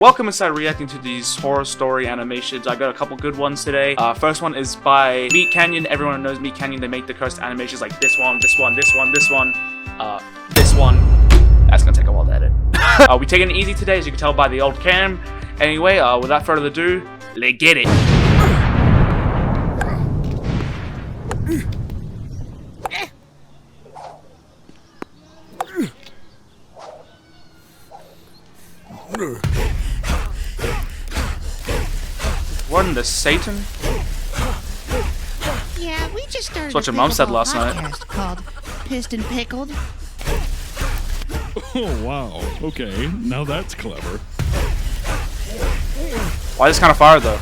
Welcome inside reacting to these horror story animations. I got a couple good ones today. First one is by MeatCanyon. Everyone knows MeatCanyon. They make the cursed animations like this one, this one, this one, this one, this one. That's gonna take a while to edit. We taking it easy today, as you can tell by the old cam. Anyway, without further ado, let's get it. What in the Satan? Yeah, we just started. That's what your mom said last night. Called Pissed and Pickled. Oh wow, okay, now that's clever. Why is this kind of fire though?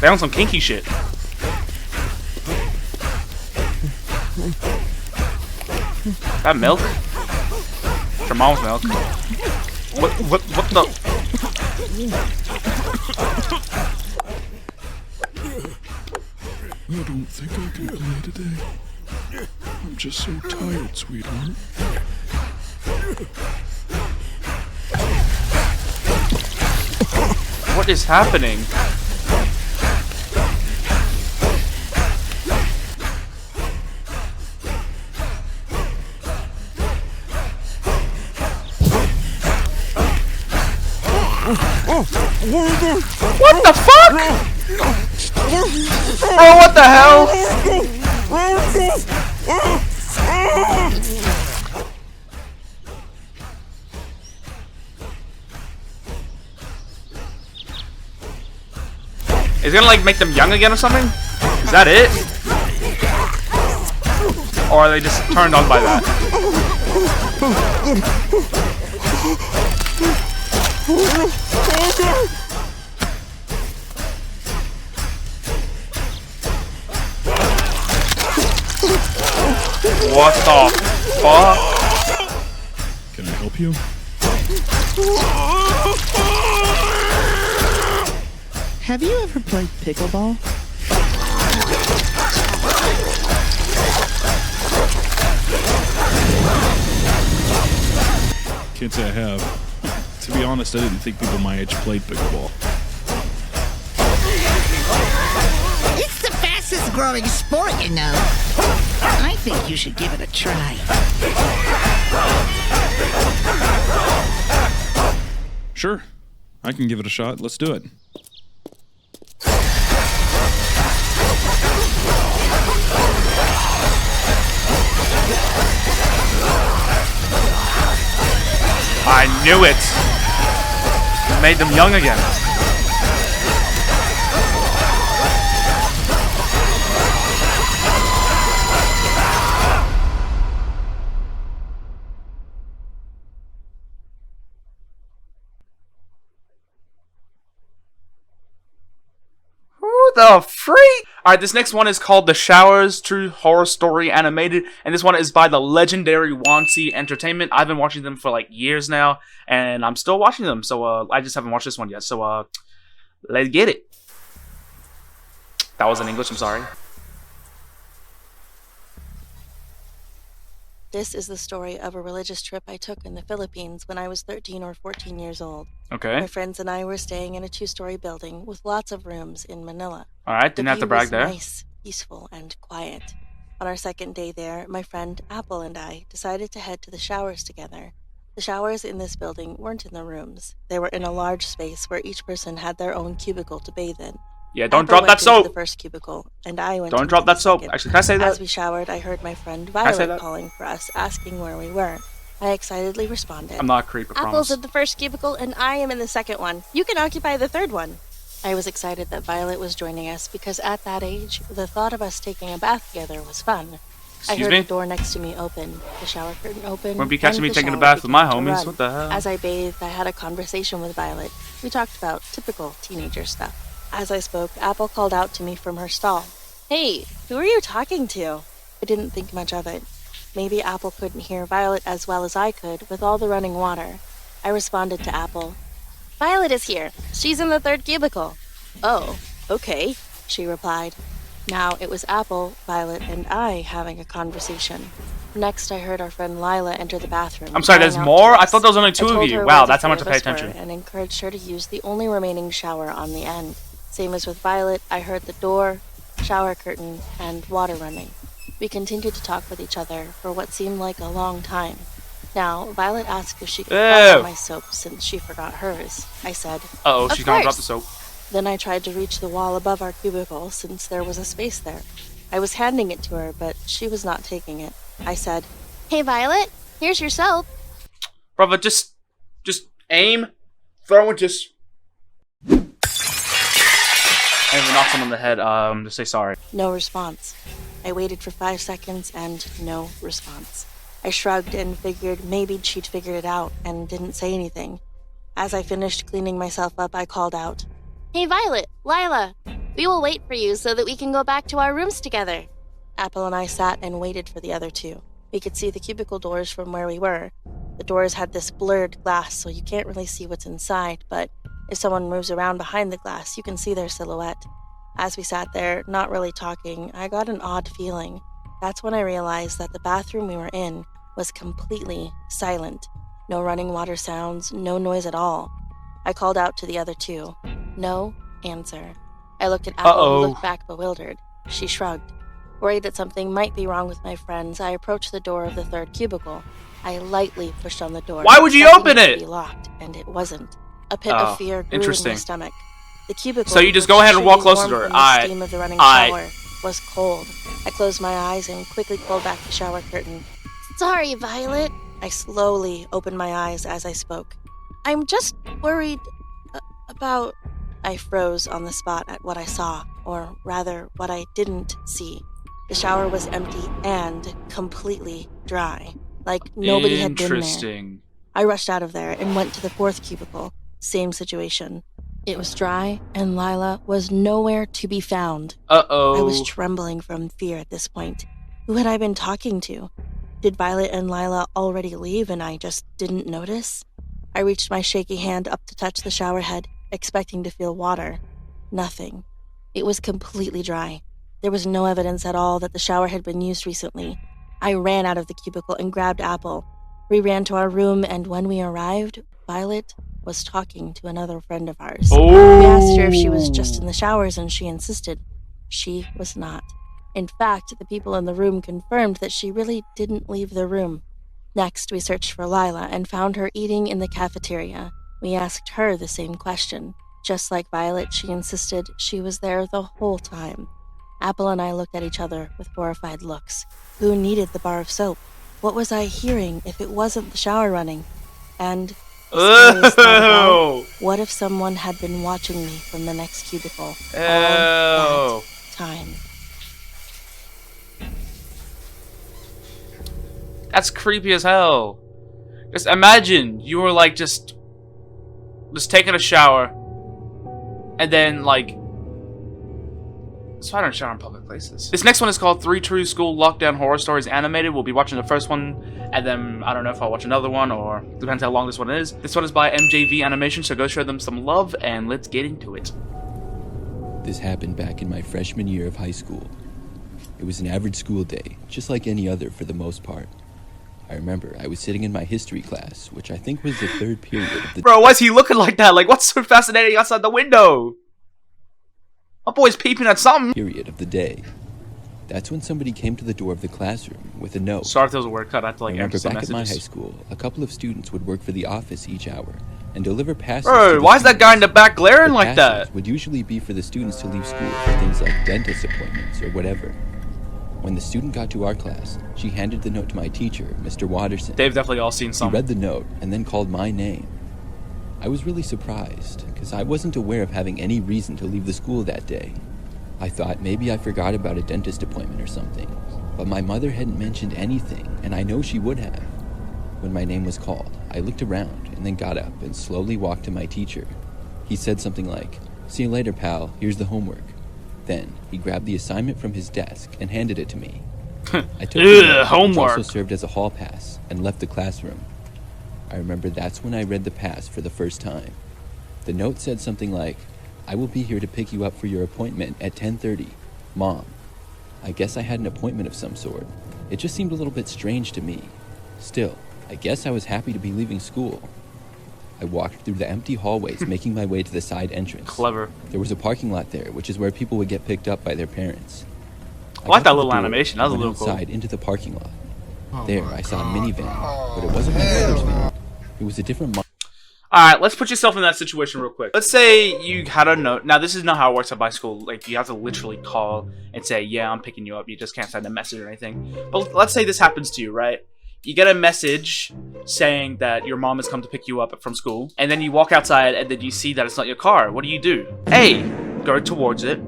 They on some kinky shit. That milk? It's your mom's milk. What the? I don't think I can play today. I'm just so tired, sweetheart. What is happening? What the fuck? Bro, what the hell? Is it gonna like make them young again or something? Is that it? Or are they just turned on by that? What the fuck? Can I help you? Have you ever played pickleball? Can't say I have. To be honest, I didn't think people my age played pickleball. It's the fastest growing sport, you know. I think you should give it a try. Sure, I can give it a shot. Let's do it. I knew it! Made them young again. Who the freak? Alright, this next one is called The Showers, True Horror Story Animated, and this one is by the legendary Wansee Entertainment. I've been watching them for like years now, and I'm still watching them, so I just haven't watched this one yet, so let's get it. That was in English, I'm sorry. This is the story of a religious trip I took in the Philippines when I was 13 or 14 years old. Okay. My friends and I were staying in a two-story building with lots of rooms in Manila. Alright, didn't have to brag there. Nice, peaceful, and quiet. On our second day there, my friend Apple and I decided to head to the showers together. The showers in this building weren't in the rooms. They were in a large space where each person had their own cubicle to bathe in. Yeah, don't Apple drop that went into soap! the first cubicle, and I went Don't into drop the that soap! second. Actually, can I say that? As we showered, I heard my friend say Violet that? calling for us, asking where we were. I excitedly responded. I'm not a creep, I Apple's promise. in the first cubicle, and I am in the second one. You can occupy the third one. I was excited that Violet was joining us because at that age, the thought of us taking a bath together was fun. I Excuse heard me? the door next to me open, the shower curtain open. Won't be catching and me the taking a shower bath with my began to homies. run. What the hell? As I bathed, I had a conversation with Violet. We talked about typical teenager stuff. As I spoke, Apple called out to me from her stall. Hey, who are you talking to? I didn't think much of it. Maybe Apple couldn't hear Violet as well as I could with all the running water. I responded to Apple. Violet is here. She's in the third cubicle. Oh, okay, she replied. Now it was Apple, Violet, and I having a conversation. Next, I heard our friend Lila enter the bathroom. I'm sorry, crying there's out more? to I us. thought there was only two I of told you. her Wow, where the that's how three much of to pay us were attention. and encouraged her to use the only remaining shower on the end. Same as with Violet, I heard the door, shower curtain, and water running. We continued to talk with each other for what seemed like a long time. Now, Violet asked if she could borrow my soap since she forgot hers. I said, Uh-oh, "Of she's gonna drop course." the soap. Then I tried to reach the wall above our cubicle since there was a space there. I was handing it to her, but she was not taking it. I said, "Hey, Violet, here's your soap." Brother, just aim, throw it, just... And if it knocks him on the head, just say sorry. No response. I waited for 5 seconds and no response. I shrugged and figured maybe she'd figured it out and didn't say anything. As I finished cleaning myself up, I called out, "Hey, Violet, Lila, we will wait for you so that we can go back to our rooms together." Apple and I sat and waited for the other two. We could see the cubicle doors from where we were. The doors had this blurred glass, so you can't really see what's inside, but if someone moves around behind the glass, you can see their silhouette. As we sat there, not really talking, I got an odd feeling. That's when I realized that the bathroom we were in was completely silent. No running water sounds, no noise at all. I called out to the other two. No answer. I looked at Apple, who looked back bewildered. She shrugged. Worried that something might be wrong with my friends, I approached the door of the third cubicle. I lightly pushed on the door. Why would you expecting open it it? to be locked, and it wasn't. A pit of fear grew in my interesting. stomach. The cubicle, So you just which go ahead and should walk be close to warm the door. from the steam of the running shower, was cold. I closed my eyes and quickly pulled back the shower curtain. "Sorry, Violet." I slowly opened my eyes as I spoke. "I'm just worried about..." I froze on the spot at what I saw, or rather, what I didn't see. The shower was empty and completely dry, like nobody had been there. Interesting. I rushed out of there and went to the fourth cubicle. Same situation. It was dry, and Lila was nowhere to be found. Uh-oh. I was trembling from fear at this point. Who had I been talking to? Did Violet and Lila already leave and I just didn't notice? I reached my shaky hand up to touch the shower head, expecting to feel water. Nothing. It was completely dry. There was no evidence at all that the shower had been used recently. I ran out of the cubicle and grabbed Apple. We ran to our room, and when we arrived, Violet was talking to another friend of ours. We asked her if she was just in the showers, and she insisted she was not. In fact, the people in the room confirmed that she really didn't leave the room. Next, we searched for Lila and found her eating in the cafeteria. We asked her the same question. Just like Violet, she insisted she was there the whole time. Apple and I looked at each other with horrified looks. Who needed the bar of soap? What was I hearing if it wasn't the shower running? And the scariest thought of all, what if someone had been watching me from the next cubicle all that time? That's creepy as hell. Just imagine you were like just taking a shower, and then like, so I don't shower in public places. This next one is called 3 True School Lockdown Horror Stories Animated. We'll be watching the first one, and then I don't know if I'll watch another one, or depends how long this one is. This one is by MJV Animations, so go show them some love, and let's get into it. This happened back in my freshman year of high school. It was an average school day, just like any other for the most part. I remember I was sitting in my history class, which I think was the third period of the... Bro, why's he looking like that? Like, what's so fascinating outside the window? My boy's peeping at something. ...period of the day. That's when somebody came to the door of the classroom with a note. Sorry if there was a word cut. I had to like answer some back at my messages. high school, a couple of students would work for the office each hour and deliver passes. Bro, why is that guy in the back glaring like that? Would usually be for the students to leave school for things like dentist appointments or whatever. When the student got to our class, she handed the note to my teacher, Mr. Watterson. They've definitely all seen He some. read the note and then called my name. I was really surprised, because I wasn't aware of having any reason to leave the school that day. I thought maybe I forgot about a dentist appointment or something, but my mother hadn't mentioned anything, and I know she would have. When my name was called, I looked around and then got up and slowly walked to my teacher. He said something like, "See you later, pal, here's the homework." Then, he grabbed the assignment from his desk and handed it to me. I took the note, homework. which also served as a hall pass, and left the classroom. I remember that's when I read the pass for the first time. The note said something like, "I will be here to pick you up for your appointment at 10:30. Mom." I guess I had an appointment of some sort. It just seemed a little bit strange to me. Still, I guess I was happy to be leaving school. I walked through the empty hallways, making my way to the side entrance. Clever. There was a parking lot there, which is where people would get picked up by their parents. I like got that to the little door animation. That was a and little went cool. outside into the parking lot. There, I saw a minivan, but it wasn't my mother's van. It was a different model. Alright, let's put yourself in that situation real quick. Let's say you had a note. Now, this is not how it works at my school. Like, you have to literally call and say, yeah, I'm picking you up. You just can't send a message or anything. But let's say this happens to you, right? You get a message saying that your mom has come to pick you up from school. And then you walk outside and then you see that it's not your car. What do? A, go towards it.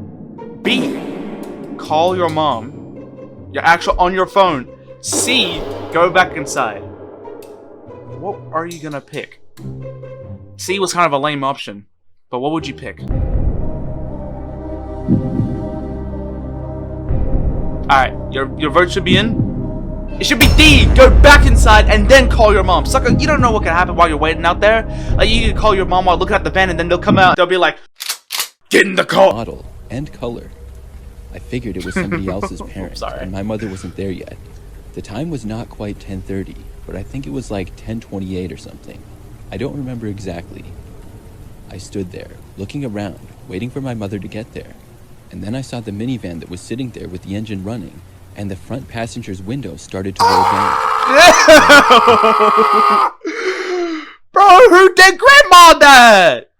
B, call your mom. You're actually on your phone. C, go back inside. What are you gonna pick? C was kind of a lame option, but what would you pick? Alright, your vote should be in. It should be D! Go back inside and then call your mom. Sucker, you don't know what can happen while you're waiting out there. Like, you can call your mom while looking at the van and then they'll come out. They'll be like, get in the car! Model and color. I figured it was somebody else's parent, Sorry. and my mother wasn't there yet. The time was not quite 10:30, but I think it was like 10:28 or something. I don't remember exactly. I stood there, looking around, waiting for my mother to get there. And then I saw the minivan that was sitting there with the engine running, and the front passenger's window started to roll down. Bro, who did grandma that?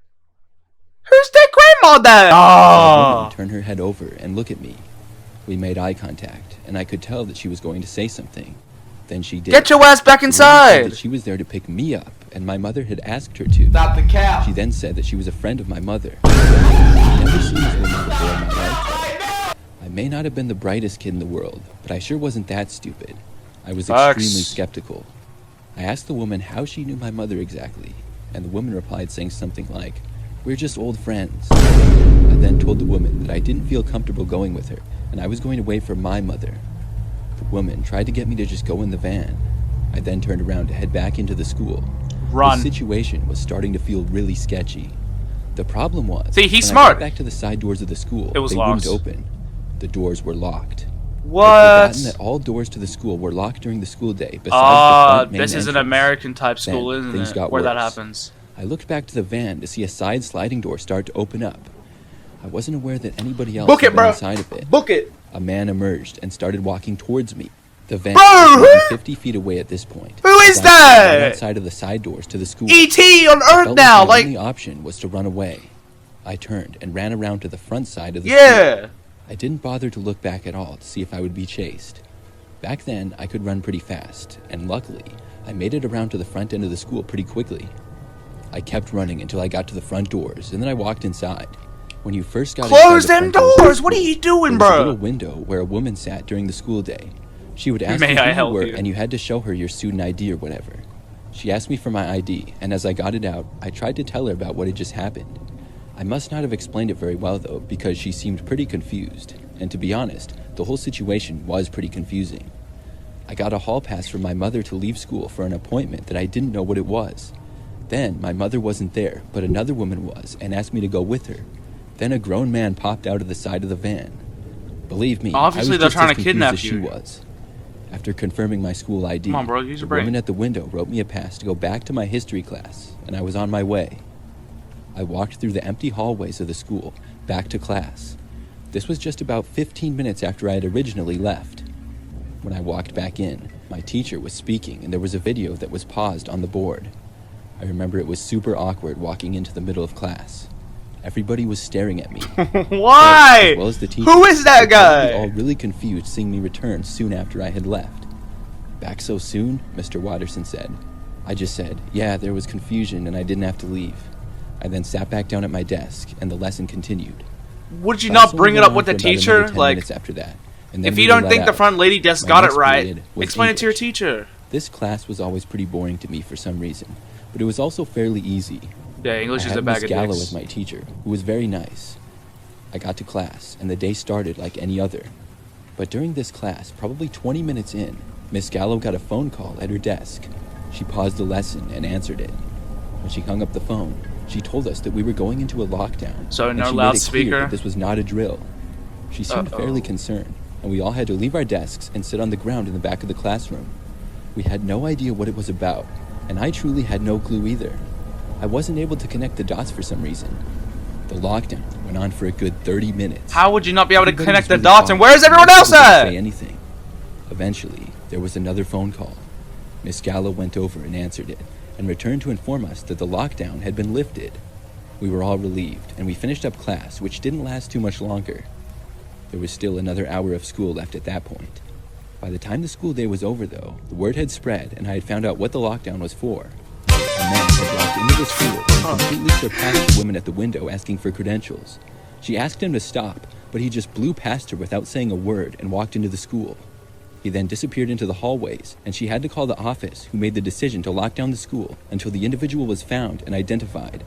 Who's that grandma that? The woman turned her head over and looked at me. We made eye contact, and I could tell that she was going to say something. Then she did. Get your ass back The woman said inside! that she was there to pick me up, and my mother had asked her to. Stop the cap! She then said that she was a friend of my mother. I'd never seen this woman before in my life. I may not have been the brightest kid in the world, but I sure wasn't that stupid. I was extremely skeptical. I asked the woman how she knew my mother exactly, and the woman replied saying something like, "We're just old friends." I then told the woman that I didn't feel comfortable going with her, and I was going to wait for my mother. The woman tried to get me to just go in the van. I then turned around to head back into the school. Run. The situation was starting to feel really sketchy. The problem was, See, he's when smart. I got back to the side doors of the school, It was they locked. wouldn't open. The doors were locked. I'd What? forgotten that all doors to the school were locked during the school day. Besides the front main This is an entrance. American type school, Then isn't things it? got Where that worse. happens. I looked back to the van to see a side sliding door start to open up. I wasn't aware that anybody else Book had it, been bro. inside of it. Book it. A man emerged and started walking towards me. The van Bro, was who- maybe 50 feet away at this point. Who is As I stood that? right outside of the side doors to the school. E.T. on I Earth felt now, like my like, only option was to run away. I turned and ran around to the front side of the yeah. school. I didn't bother to look back at all to see if I would be chased. Back then, I could run pretty fast, and luckily, I made it around to the front end of the school pretty quickly. I kept running until I got to the front doors, and then I walked inside. When you first got Close inside the them front of the doors! What are school, you doing, there was a bro? little window where a woman sat during the school day. She would ask May you I who help you were, you? and you had to show her your student ID or whatever. She asked me for my ID, and as I got it out, I tried to tell her about what had just happened. I must not have explained it very well, though, because she seemed pretty confused. And to be honest, the whole situation was pretty confusing. I got a hall pass from my mother to leave school for an appointment that I didn't know what it was. Then, my mother wasn't there, but another woman was, and asked me to go with her. Then a grown man popped out of the side of the van. Believe me, Obviously I was they're just trying as to confused kidnap as she you. was. After confirming my school ID, Come on, bro, use your the brain. woman at the window wrote me a pass to go back to my history class, and I was on my way. I walked through the empty hallways of the school, back to class. This was just about 15 minutes after I had originally left. When I walked back in, my teacher was speaking and there was a video that was paused on the board. I remember it was super awkward walking into the middle of class. Everybody was staring at me. Why? As well as the teacher. Who is that They were probably all guy? really confused seeing me return soon after I had left. "Back so soon?" Mr. Watterson said. I just said, "Yeah, there was confusion and I didn't have to leave." I then sat back down at my desk and the lesson continued. Would you Class not bring only it went up on with for the about another teacher? 10 Like, minutes after that, and then if we you were don't let think the out. front lady just My got it next right, period was explain it to your English. teacher. This class was always pretty boring to me for some reason, but it was also fairly easy. Yeah, English I is had a bag Miss of Gallo dicks. as my teacher, who was very nice. I got to class, and the day started like any other. But during this class, probably 20 minutes in, Miss Gallo got a phone call at her desk. She paused the lesson and answered it. When she hung up the phone, she told us that we were going into a lockdown. So and no she made it clear loudspeaker? that this was not a drill. She seemed Uh-oh. fairly concerned. and we all had to leave our desks and sit on the ground in the back of the classroom. We had no idea what it was about, and I truly had no clue either. I wasn't able to connect the dots for some reason. The lockdown went on for a good 30 minutes. How would you not be able to Everybody connect was the really dots? And quiet. where's everyone else Nobody at? didn't say anything. Eventually, there was another phone call. Miss Gallo went over and answered it, and returned to inform us that the lockdown had been lifted. We were all relieved, and we finished up class, which didn't last too much longer. There was still another hour of school left at that point. By the time the school day was over, though, the word had spread, and I had found out what the lockdown was for. A man had walked into the school and completely surpassed the woman at the window asking for credentials. She asked him to stop, but he just blew past her without saying a word and walked into the school. He then disappeared into the hallways, and she had to call the office, who made the decision to lock down the school until the individual was found and identified.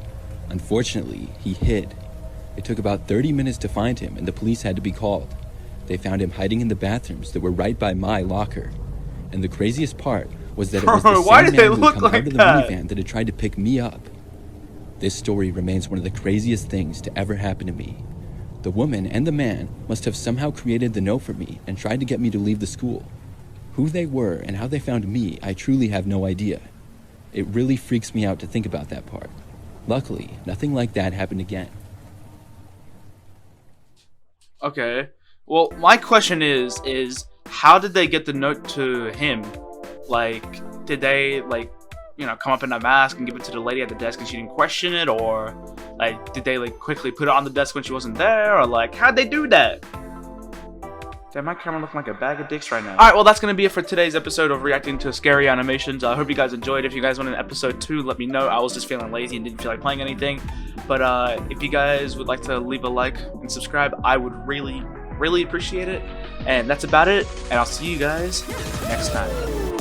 Unfortunately, he hid. It took about 30 minutes to find him, and the police had to be called. They found him hiding in the bathrooms that were right by my locker. And the craziest part was that it was the Why same did they man who look had come like out of the that? minivan that had tried to pick me up. This story remains one of the craziest things to ever happen to me. The woman and the man must have somehow created the note for me and tried to get me to leave the school. Who they were and how they found me, I truly have no idea. It really freaks me out to think about that part. Luckily, nothing like that happened again. Okay. Well, my question is how did they get the note to him? Like, did they, like, you know, come up in a mask and give it to the lady at the desk and she didn't question it? Or, like, did they, like, quickly put it on the desk when she wasn't there? Or, like, how'd they do that? Damn, my camera looking like a bag of dicks right now. Alright, well, that's going to be it for today's episode of reacting to scary animations. I hope you guys enjoyed. If you guys want an episode 2, let me know. I was just feeling lazy and didn't feel like playing anything. But if you guys would like to leave a like and subscribe, I would really appreciate it. And that's about it. And I'll see you guys next time.